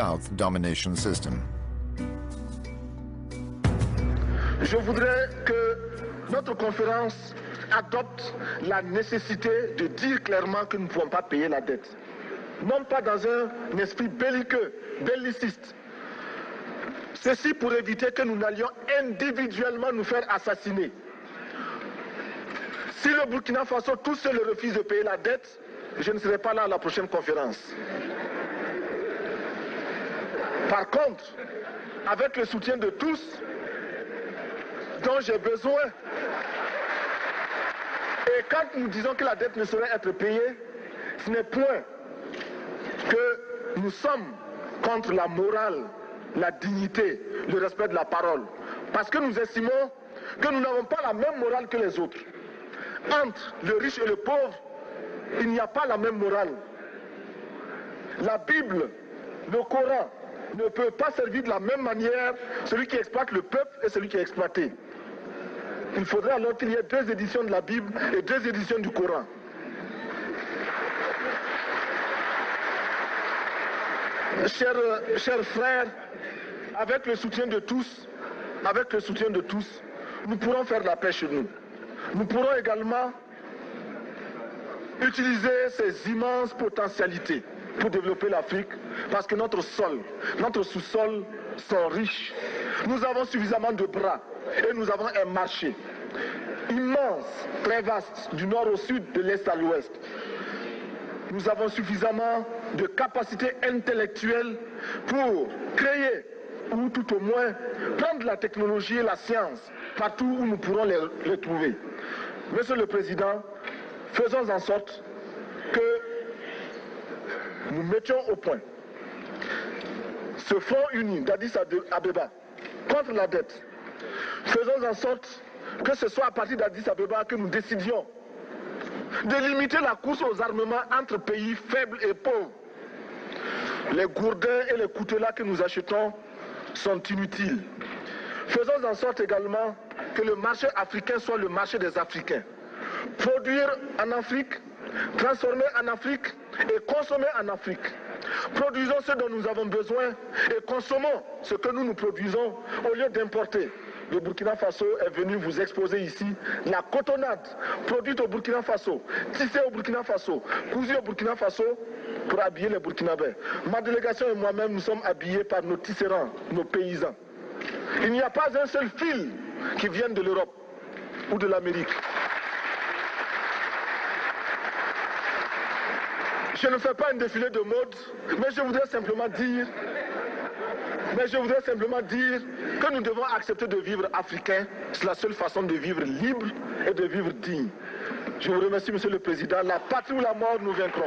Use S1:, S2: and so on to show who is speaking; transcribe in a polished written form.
S1: South domination system.
S2: Je voudrais que notre conférence adopte la nécessité de dire clairement que nous ne pouvons pas payer la dette. Non pas dans un esprit belliqueux, belliciste. Ceci pour éviter que nous n'allions individuellement nous faire assassiner. Si le Burkina Faso tout seul refuse de payer la dette, je ne serai pas là à la prochaine conférence. Par contre, avec le soutien de tous, dont j'ai besoin, et quand nous disons que la dette ne saurait être payée, ce n'est point que nous sommes contre la morale, la dignité, le respect de la parole. Parce que nous estimons que nous n'avons pas la même morale que les autres. Entre le riche et le pauvre, il n'y a pas la même morale. La Bible, le Coran, ne peut pas servir de la même manière celui qui exploite le peuple et celui qui est exploité. Il faudrait alors qu'il y ait deux éditions de la Bible et deux éditions du Coran. Chers frères, avec le soutien de tous, nous pourrons faire la paix chez nous. Nous pourrons également utiliser ces immenses potentialités pour développer l'Afrique, parce que notre sol, notre sous-sol sont riches. Nous avons suffisamment de bras et nous avons un marché immense, très vaste, du nord au sud, de l'est à l'ouest. Nous avons suffisamment de capacités intellectuelles pour créer, ou tout au moins prendre la technologie et la science partout où nous pourrons les trouver. Monsieur le Président, faisons en sorte que nous mettions au point ce front uni d'Addis Abeba contre la dette. Faisons en sorte que ce soit à partir d'Addis Abeba que nous décidions de limiter la course aux armements entre pays faibles et pauvres. Les gourdins et les coutelas que nous achetons sont inutiles. Faisons en sorte également que le marché africain soit le marché des Africains. Produire en Afrique, transformer en Afrique et consommer en Afrique. Produisons ce dont nous avons besoin et consommons ce que nous produisons au lieu d'importer. Le Burkina Faso est venu vous exposer ici la cotonnade produite au Burkina Faso, tissée au Burkina Faso, cousue au Burkina Faso pour habiller les Burkinabés. Ma délégation et moi-même, nous sommes habillés par nos tisserands, nos paysans. Il n'y a pas un seul fil qui vienne de l'Europe ou de l'Amérique. Je ne fais pas un défilé de mode, mais je voudrais simplement dire que nous devons accepter de vivre africain. C'est la seule façon de vivre libre et de vivre digne. Je vous remercie, Monsieur le Président. La patrie ou la mort, nous vaincrons.